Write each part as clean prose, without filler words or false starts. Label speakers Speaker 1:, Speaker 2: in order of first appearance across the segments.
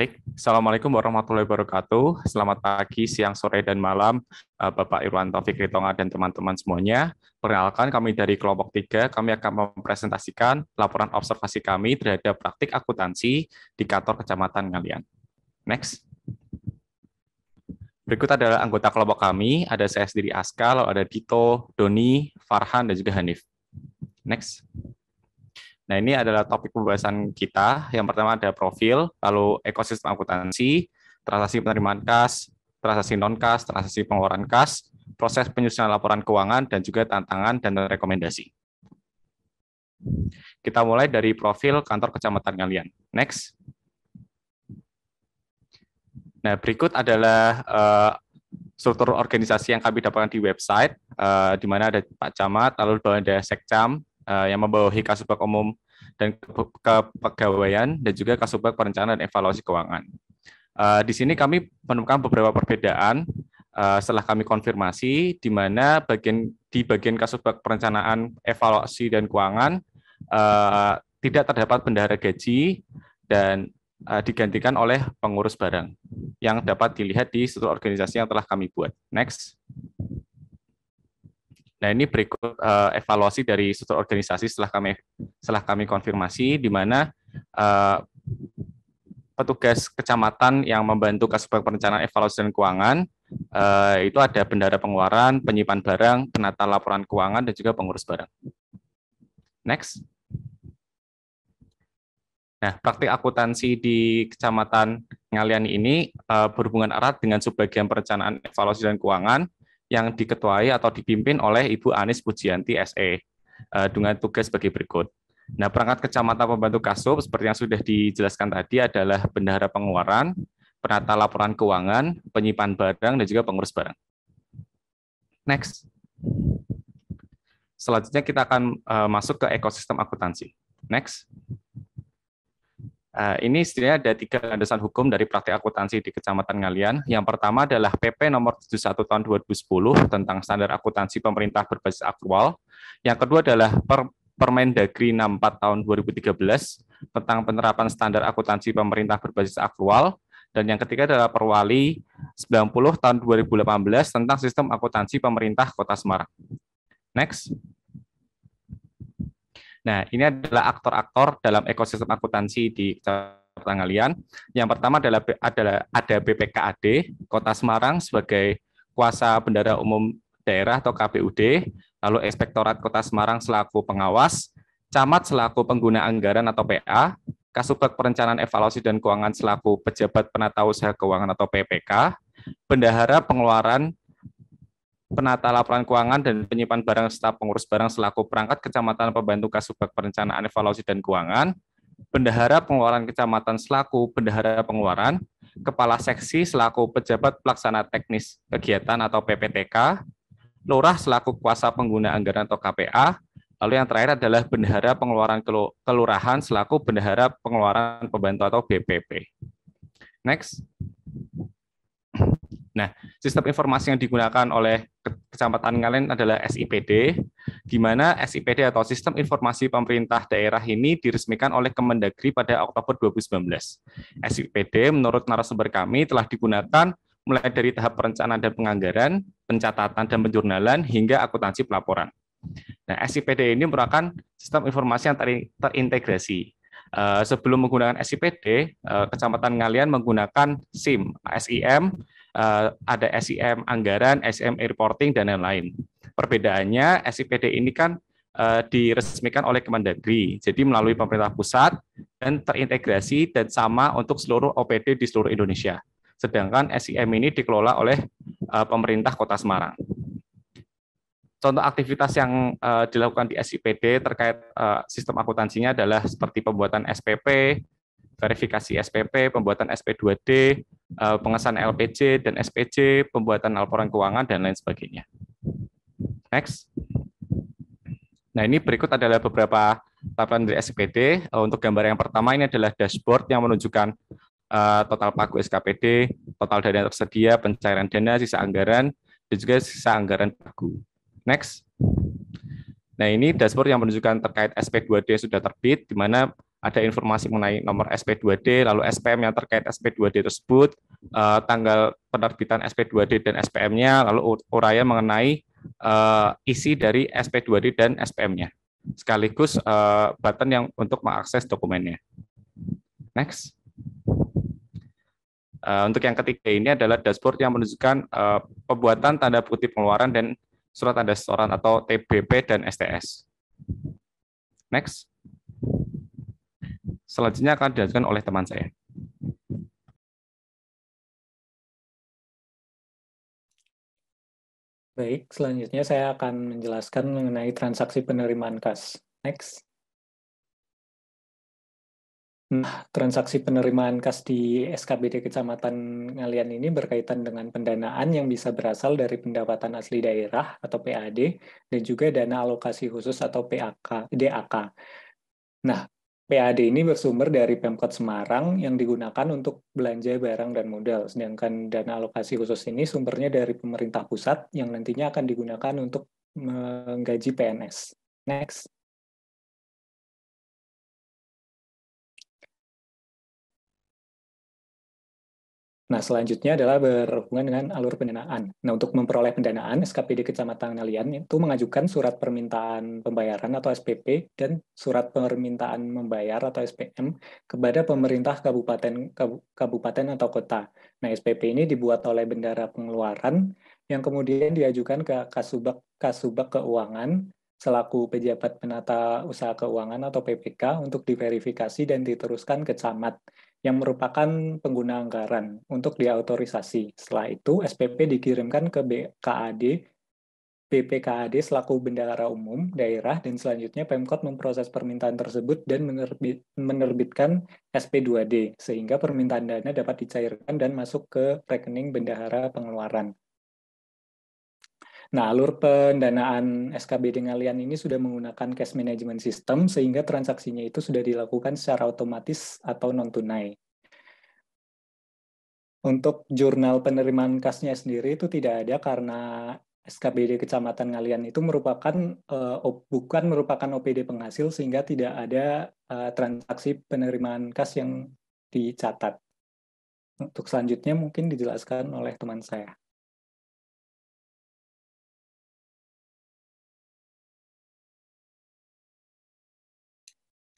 Speaker 1: Baik, Assalamualaikum warahmatullahi wabarakatuh. Selamat pagi, siang, sore, dan malam, Bapak Irwanto Fikri Tonga dan teman-teman semuanya. Perkenalkan, kami dari kelompok 3, kami akan mempresentasikan laporan observasi kami terhadap praktik akuntansi di kantor kecamatan Ngalian. Next. Berikut adalah anggota kelompok kami, ada saya sendiri Aska, lalu ada Dito, Doni, Farhan, dan juga Hanif. Next. Nah, ini adalah topik pembahasan kita. Yang pertama ada profil, lalu ekosistem akuntansi, transaksi penerimaan kas, transaksi non-kas, transaksi pengeluaran kas, proses penyusunan laporan keuangan, dan juga tantangan dan rekomendasi. Kita mulai dari profil kantor kecamatan Ngalian. Next. Nah, berikut adalah struktur organisasi yang kami dapatkan di website, di mana ada Pak Camat, lalu ada Sekcam, yang membawahi Kasubag Umum dan Kepegawaian, dan juga Kasubag Perencanaan dan Evaluasi Keuangan. Di sini kami menemukan beberapa perbedaan setelah kami konfirmasi, di mana di bagian Kasubag Perencanaan, Evaluasi, dan Keuangan tidak terdapat bendahara gaji dan digantikan oleh pengurus barang yang dapat dilihat di struktur organisasi yang telah kami buat. Next. Nah, ini berikut evaluasi dari struktur organisasi setelah kami konfirmasi, di mana petugas kecamatan yang membantu Kasubag Perencanaan, Evaluasi, dan Keuangan itu ada bendahara pengeluaran, penyimpan barang, penata laporan keuangan, dan juga pengurus barang. Next. Nah, praktik akuntansi di Kecamatan Ngalian ini berhubungan erat dengan subbagian perencanaan, evaluasi, dan keuangan yang diketuai atau dipimpin oleh Ibu Anis Pujianti SE dengan tugas sebagai berikut. Nah, perangkat kecamatan pembantu Kasub seperti yang sudah dijelaskan tadi adalah bendahara pengeluaran, penata laporan keuangan, penyimpan barang, dan juga pengurus barang. Next. Selanjutnya kita akan masuk ke ekosistem akuntansi. Next. Ini sebenarnya ada 3 landasan hukum dari praktik akuntansi di Kecamatan Ngalian. Yang pertama adalah PP nomor 71 tahun 2010 tentang standar akuntansi pemerintah berbasis aktual. Yang kedua adalah Permendagri 64 tahun 2013 tentang penerapan standar akuntansi pemerintah berbasis aktual. Dan yang ketiga adalah Perwali 90 tahun 2018 tentang sistem akuntansi pemerintah Kota Semarang. Next. Nah, ini adalah aktor-aktor dalam ekosistem akuntansi di Kecamatan Ngalian. Yang pertama adalah ada BPKAD Kota Semarang sebagai kuasa bendahara umum daerah atau KPUD, lalu Inspektorat Kota Semarang selaku pengawas, Camat selaku pengguna anggaran atau PA, Kasubag Perencanaan, Evaluasi, dan Keuangan selaku pejabat penata usaha keuangan atau PPK, bendahara pengeluaran, penata laporan keuangan, dan penyimpan barang serta pengurus barang selaku perangkat kecamatan pembantu Kasubag Perencanaan, Evaluasi, dan Keuangan, bendahara pengeluaran kecamatan selaku bendahara pengeluaran, kepala seksi selaku pejabat pelaksana teknis kegiatan atau PPTK, lurah selaku kuasa pengguna anggaran atau KPA, lalu yang terakhir adalah bendahara pengeluaran kelurahan selaku bendahara pengeluaran pembantu atau BPP. Next. Nah, sistem informasi yang digunakan oleh Kecamatan Ngalian adalah SIPD, di mana SIPD atau Sistem Informasi Pemerintah Daerah ini diresmikan oleh Kemendagri pada Oktober 2019. SIPD menurut narasumber kami telah digunakan mulai dari tahap perencanaan dan penganggaran, pencatatan dan penjurnalan, hingga akuntansi pelaporan. Nah, SIPD ini merupakan sistem informasi yang terintegrasi. Sebelum menggunakan SIPD, Kecamatan Ngalian menggunakan SIM, ada SIM anggaran, SIM reporting, dan lain-lain. Perbedaannya, SIPD ini kan diresmikan oleh Kemendagri, jadi melalui pemerintah pusat dan terintegrasi dan sama untuk seluruh OPD di seluruh Indonesia. Sedangkan SIM ini dikelola oleh pemerintah Kota Semarang. Contoh aktivitas yang dilakukan di SIPD terkait sistem akuntansinya adalah seperti pembuatan SPP, verifikasi SPP, pembuatan SP2D, pengesahan LPJ dan SPJ, pembuatan laporan keuangan, dan lain sebagainya. Next. Nah, ini berikut adalah beberapa tampilan dari SIPD. Untuk gambar yang pertama ini adalah dashboard yang menunjukkan total pagu SKPD, total dana tersedia, pencairan dana, sisa anggaran, dan juga sisa anggaran pagu. Next. Nah, ini dashboard yang menunjukkan terkait SP2D sudah terbit, di mana ada informasi mengenai nomor SP2D, lalu SPM yang terkait SP2D tersebut, tanggal penerbitan SP2D dan SPM-nya, lalu uraian mengenai isi dari SP2D dan SPM-nya, sekaligus button yang untuk mengakses dokumennya. Next. Untuk yang ketiga ini adalah dashboard yang menunjukkan pembuatan tanda bukti pengeluaran dan surat tanda setoran atau TBP dan STS. Next. Selanjutnya akan dijelaskan oleh teman saya.
Speaker 2: Baik, selanjutnya saya akan menjelaskan mengenai transaksi penerimaan kas. Next. Nah, transaksi penerimaan kas di SKBD Kecamatan Ngalian ini berkaitan dengan pendanaan yang bisa berasal dari pendapatan asli daerah atau PAD dan juga dana alokasi khusus atau DAK. Nah, PAD ini bersumber dari Pemkot Semarang yang digunakan untuk belanja barang dan modal, sedangkan dana alokasi khusus ini sumbernya dari pemerintah pusat yang nantinya akan digunakan untuk menggaji PNS. Next. Nah, selanjutnya adalah berhubungan dengan alur pendanaan. Nah, untuk memperoleh pendanaan, SKPD Kecamatan Ngalian itu mengajukan surat permintaan pembayaran atau SPP dan surat permintaan membayar atau SPM kepada pemerintah kabupaten atau kota. Nah, SPP ini dibuat oleh Bendara Pengeluaran yang kemudian diajukan ke Kasubag Keuangan selaku pejabat penata usaha keuangan atau PPK untuk diverifikasi dan diteruskan ke camat yang merupakan pengguna anggaran untuk diautorisasi. Setelah itu, SPP dikirimkan ke BPKAD selaku Bendahara Umum Daerah, dan selanjutnya Pemkot memproses permintaan tersebut dan menerbitkan SP2D, sehingga permintaan dana dapat dicairkan dan masuk ke rekening Bendahara Pengeluaran. Nah, alur pendanaan SKBD Ngalian ini sudah menggunakan cash management system, sehingga transaksinya itu sudah dilakukan secara otomatis atau non-tunai. Untuk jurnal penerimaan kasnya sendiri itu tidak ada karena SKBD Kecamatan Ngalian itu bukan merupakan OPD penghasil, sehingga tidak ada transaksi penerimaan kas yang dicatat. Untuk selanjutnya mungkin dijelaskan oleh teman saya.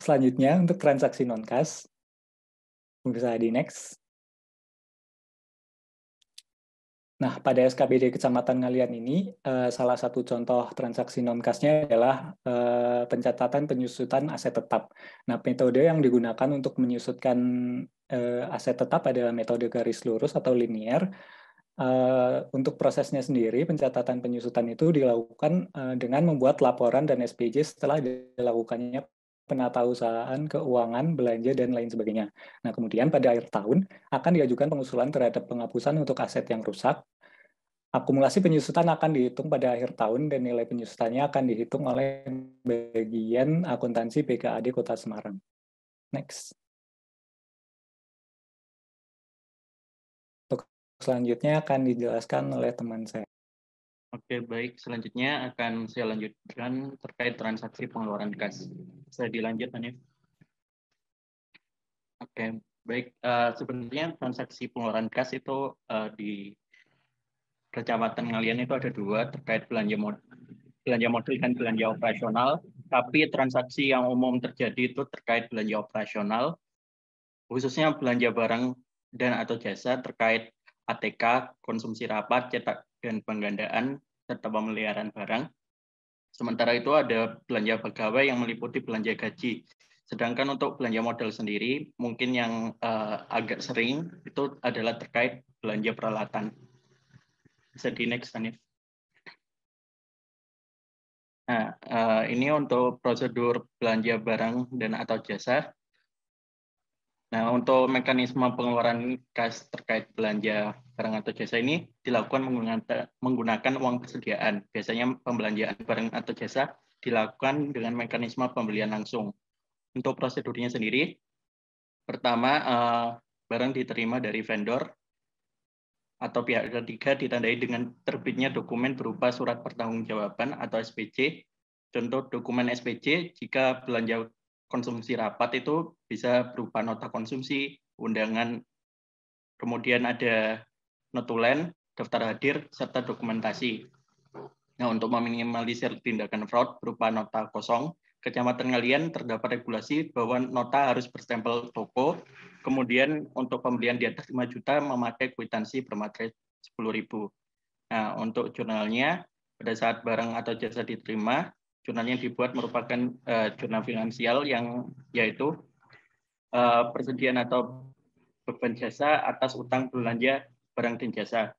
Speaker 2: Selanjutnya untuk transaksi non-kas, bisa di next. Nah, pada SKBD Kecamatan Ngalian ini, salah satu contoh transaksi non-kasnya adalah pencatatan penyusutan aset tetap. Nah, metode yang digunakan untuk menyusutkan aset tetap adalah metode garis lurus atau linear. Untuk prosesnya sendiri, pencatatan penyusutan itu dilakukan dengan membuat laporan dan SPJ setelah dilakukannya penatausahaan keuangan, belanja, dan lain sebagainya. Nah, kemudian pada akhir tahun akan diajukan pengusulan terhadap penghapusan untuk aset yang rusak. Akumulasi penyusutan akan dihitung pada akhir tahun dan nilai penyusutannya akan dihitung oleh bagian akuntansi BKAD Kota Semarang. Next. Untuk selanjutnya akan dijelaskan oleh teman saya.
Speaker 3: Oke, baik. Selanjutnya akan saya lanjutkan terkait transaksi pengeluaran kas. Saya dilanjut, Hanif. Oke, baik. Sebenarnya transaksi pengeluaran kas itu di Kecamatan Ngalian itu ada dua, terkait belanja modal dan belanja operasional. Tapi transaksi yang umum terjadi itu terkait belanja operasional, khususnya belanja barang dan atau jasa terkait ATK, konsumsi rapat, cetak dan penggandaan, serta pemeliharaan barang. Sementara itu ada belanja pegawai yang meliputi belanja gaji. Sedangkan untuk belanja modal sendiri, mungkin yang agak sering itu adalah terkait belanja peralatan. Bisa di next, Hanif. Nah, ini untuk prosedur belanja barang dan atau jasa. Nah, untuk mekanisme pengeluaran kas terkait belanja barang atau jasa ini dilakukan menggunakan uang persediaan. Biasanya pembelanjaan barang atau jasa dilakukan dengan mekanisme pembelian langsung. Untuk prosedurnya sendiri, pertama barang diterima dari vendor atau pihak ketiga ditandai dengan terbitnya dokumen berupa surat pertanggungjawaban atau SPJ. Contoh dokumen SPJ jika belanja konsumsi rapat itu bisa berupa nota konsumsi, undangan, kemudian ada notulen, daftar hadir, serta dokumentasi. Nah, untuk meminimalisir tindakan fraud berupa nota kosong, Kecamatan Ngalian terdapat regulasi bahwa nota harus berstempel toko, kemudian untuk pembelian di atas 5 juta memakai kwitansi bermaterai 10.000. Nah, untuk jurnalnya, pada saat barang atau jasa diterima, jurnal yang dibuat merupakan jurnal finansial yang yaitu persediaan atau beban jasa atas utang belanja barang dan jasa.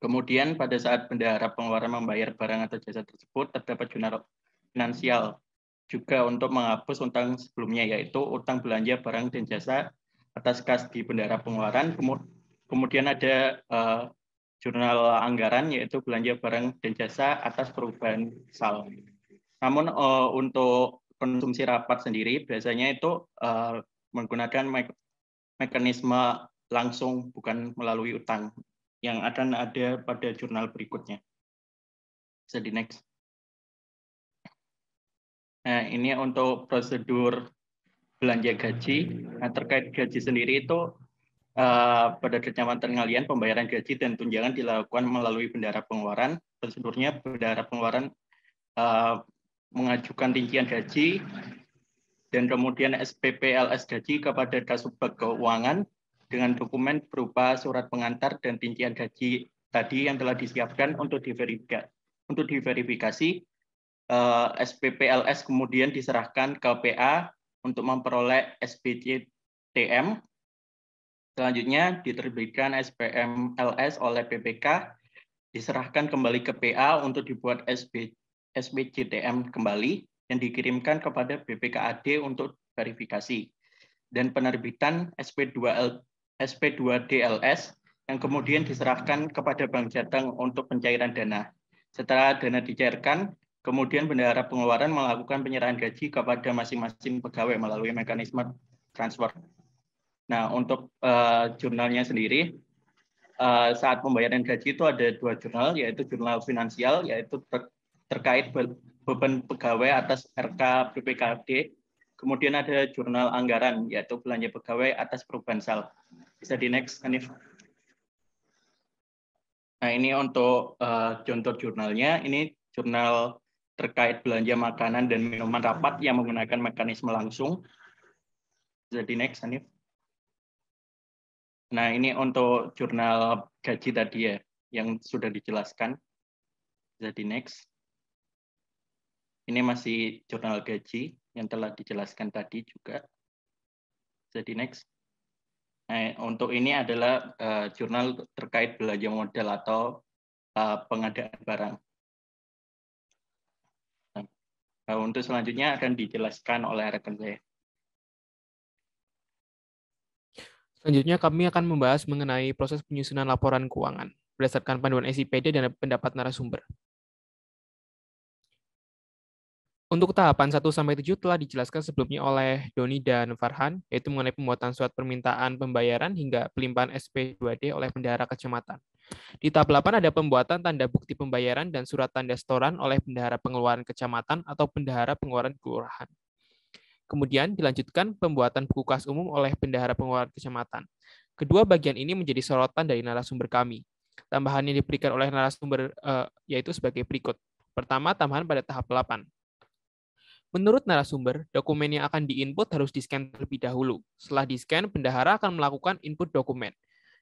Speaker 3: Kemudian pada saat bendahara pengeluaran membayar barang atau jasa tersebut, terdapat jurnal finansial juga untuk menghapus utang sebelumnya, yaitu utang belanja barang dan jasa atas kas di bendahara pengeluaran. Kemudian ada jurnal anggaran, yaitu belanja barang dan jasa atas perubahan sal. Namun untuk konsumsi rapat sendiri biasanya itu menggunakan mekanisme langsung, bukan melalui utang, yang akan ada pada jurnal berikutnya. Bisa di next. Nah, ini untuk prosedur belanja gaji. Nah, terkait gaji sendiri itu pada Kecamatan Ngalian pembayaran gaji dan tunjangan dilakukan melalui bendahara pengeluaran. Prosedurnya bendahara pengeluaran mengajukan rincian gaji dan kemudian SPP LS gaji kepada Kasubag Keuangan dengan dokumen berupa surat pengantar dan rincian gaji tadi yang telah disiapkan untuk diverifikasi. SPP LS kemudian diserahkan ke PA untuk memperoleh SPCTM. Selanjutnya diterbitkan SPM LS oleh PPK, diserahkan kembali ke PA untuk dibuat SPCTM kembali yang dikirimkan kepada BPKAD untuk verifikasi, dan penerbitan SP2DLS yang kemudian diserahkan kepada Bank Jateng untuk pencairan dana. Setelah dana dicairkan, kemudian bendahara pengeluaran melakukan penyerahan gaji kepada masing-masing pegawai melalui mekanisme transfer. Nah, untuk jurnalnya sendiri, saat pembayaran gaji itu ada 2 jurnal, yaitu jurnal finansial, yaitu terkait beban pegawai atas RK BPKD. Kemudian ada jurnal anggaran, yaitu belanja pegawai atas perubahan sal. Bisa di next, Hanif. Nah, ini untuk contoh jurnalnya. Ini jurnal terkait belanja makanan dan minuman rapat yang menggunakan mekanisme langsung. Bisa di next, Hanif. Nah, ini untuk jurnal gaji tadi ya, yang sudah dijelaskan. Bisa di next. Ini masih jurnal gaji yang telah dijelaskan tadi juga. Bisa di next. Nah, untuk ini adalah jurnal terkait belanja modal atau pengadaan barang. Nah, untuk selanjutnya akan dijelaskan oleh rekan saya.
Speaker 4: Selanjutnya kami akan membahas mengenai proses penyusunan laporan keuangan berdasarkan panduan SIPD dan pendapat narasumber. Untuk tahapan 1-7 telah dijelaskan sebelumnya oleh Doni dan Farhan, yaitu mengenai pembuatan surat permintaan pembayaran hingga pelimpahan SP2D oleh bendahara kecamatan. Di tahap 8 ada pembuatan tanda bukti pembayaran dan surat tanda setoran oleh bendahara pengeluaran kecamatan atau bendahara pengeluaran kelurahan. Kemudian dilanjutkan pembuatan buku kas umum oleh bendahara pengeluaran kecamatan. Kedua bagian ini menjadi sorotan dari narasumber kami. Tambahan yang diberikan oleh narasumber yaitu sebagai berikut. Pertama, tambahan pada tahap 8. Menurut narasumber, dokumen yang akan diinput harus di-scan terlebih dahulu. Setelah di-scan, bendahara akan melakukan input dokumen.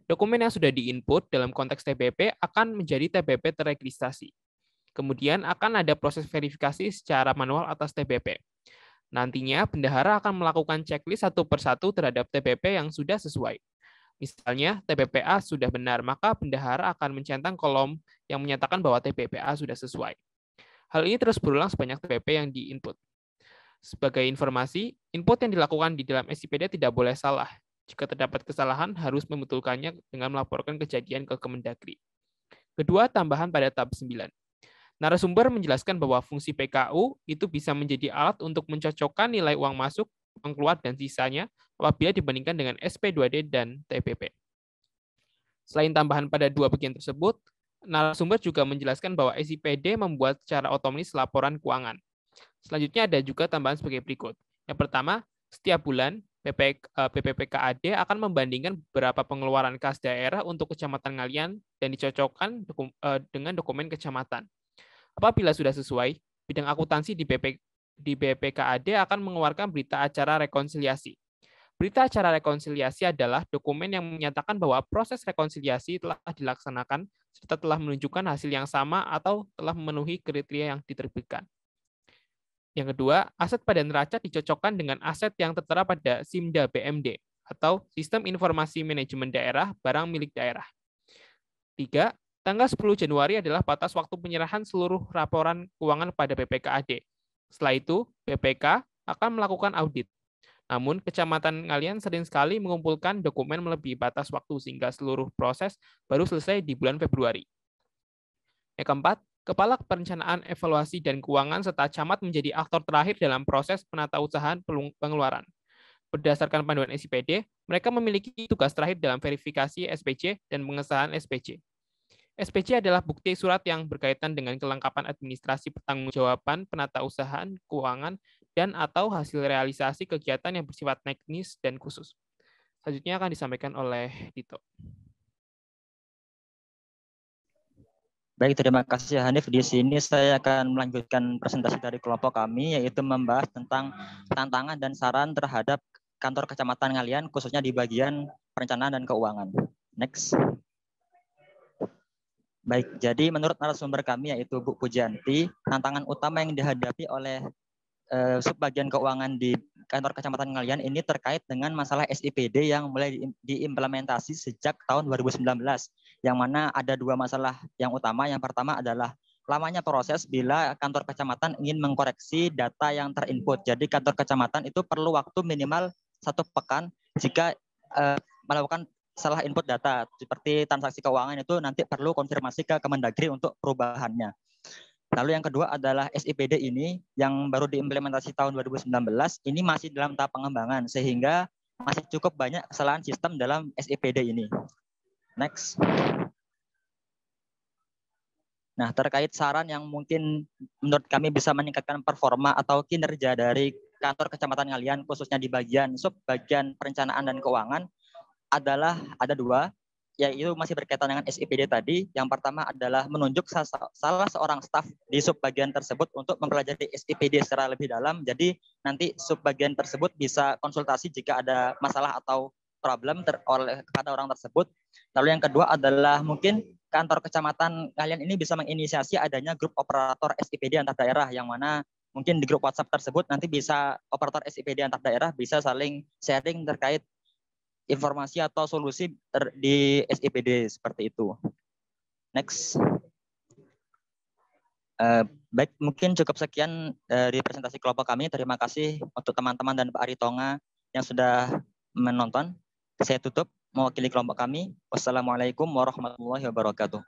Speaker 4: Dokumen yang sudah diinput dalam konteks TBP akan menjadi TBP terregistrasi. Kemudian akan ada proses verifikasi secara manual atas TBP. Nantinya, bendahara akan melakukan checklist satu persatu terhadap TBP yang sudah sesuai. Misalnya, TBPA sudah benar, maka bendahara akan mencentang kolom yang menyatakan bahwa TBPA sudah sesuai. Hal ini terus berulang sebanyak TBP yang diinput. Sebagai informasi, input yang dilakukan di dalam SIPD tidak boleh salah. Jika terdapat kesalahan, harus membetulkannya dengan melaporkan kejadian ke Kemendagri. Kedua, tambahan pada tahap 9. Narasumber menjelaskan bahwa fungsi PKU itu bisa menjadi alat untuk mencocokkan nilai uang masuk, uang keluar, dan sisanya apabila dibandingkan dengan SP2D dan TBP. Selain tambahan pada dua bagian tersebut, narasumber juga menjelaskan bahwa SIPD membuat secara otomatis laporan keuangan. Selanjutnya ada juga tambahan sebagai berikut. Yang pertama, setiap bulan BPPKAD akan membandingkan beberapa pengeluaran kas daerah untuk Kecamatan Ngalian dan dicocokkan dengan dokumen kecamatan. Apabila sudah sesuai, bidang akuntansi di BPKAD akan mengeluarkan berita acara rekonsiliasi. Berita acara rekonsiliasi adalah dokumen yang menyatakan bahwa proses rekonsiliasi telah dilaksanakan serta telah menunjukkan hasil yang sama atau telah memenuhi kriteria yang diterbitkan. Yang kedua, aset pada neraca dicocokkan dengan aset yang tertera pada SIMDA BMD atau Sistem Informasi Manajemen Daerah Barang Milik Daerah. 3. Tanggal 10 Januari adalah batas waktu penyerahan seluruh laporan keuangan pada BPKAD. Setelah itu, BPK akan melakukan audit. Namun, Kecamatan Ngalian sering sekali mengumpulkan dokumen melebihi batas waktu sehingga seluruh proses baru selesai di bulan Februari. Yang keempat, Kepala Perencanaan, Evaluasi, dan Keuangan serta camat menjadi aktor terakhir dalam proses penatausahaan pengeluaran. Berdasarkan panduan SIPD, mereka memiliki tugas terakhir dalam verifikasi SPC dan pengesahan SPC. SPC adalah bukti surat yang berkaitan dengan kelengkapan administrasi pertanggungjawaban penatausahaan keuangan dan atau hasil realisasi kegiatan yang bersifat teknis dan khusus. Selanjutnya akan disampaikan oleh Dito.
Speaker 5: Baik, terima kasih Hanif. Di sini saya akan melanjutkan presentasi dari kelompok kami, yaitu membahas tentang tantangan dan saran terhadap kantor Kecamatan Ngalian, khususnya di bagian perencanaan dan keuangan. Next. Baik, jadi menurut narasumber kami yaitu Bu Pujianti, tantangan utama yang dihadapi oleh subbagian keuangan di kantor Kecamatan Ngalian ini terkait dengan masalah SIPD yang mulai diimplementasi sejak tahun 2019, yang mana ada dua masalah yang utama. Yang pertama adalah lamanya proses bila kantor kecamatan ingin mengkoreksi data yang terinput. Jadi kantor kecamatan itu perlu waktu minimal 1 pekan jika melakukan salah input data, seperti transaksi keuangan itu nanti perlu konfirmasi ke Kemendagri untuk perubahannya. Lalu yang kedua adalah SIPD ini yang baru diimplementasi tahun 2019, ini masih dalam tahap pengembangan sehingga masih cukup banyak kesalahan sistem dalam SIPD ini. Next. Nah, terkait saran yang mungkin menurut kami bisa meningkatkan performa atau kinerja dari kantor Kecamatan Ngalian, khususnya di bagian subbagian perencanaan dan keuangan, adalah ada dua, yaitu masih berkaitan dengan SIPD tadi. Yang pertama adalah menunjuk salah seorang staf di subbagian tersebut untuk mempelajari SIPD secara lebih dalam. Jadi nanti subbagian tersebut bisa konsultasi jika ada masalah atau problem kepada orang tersebut. Lalu yang kedua adalah mungkin kantor Kecamatan Ngalian ini bisa menginisiasi adanya grup operator SIPD antar daerah, yang mana mungkin di grup WhatsApp tersebut nanti bisa operator SIPD antar daerah bisa saling sharing terkait informasi atau solusi di SIPD seperti itu. Next. Baik, mungkin cukup sekian dari presentasi kelompok kami. Terima kasih untuk teman-teman dan Pak Aritonga yang sudah menonton. Saya tutup mewakili kelompok kami. Wassalamualaikum warahmatullahi wabarakatuh.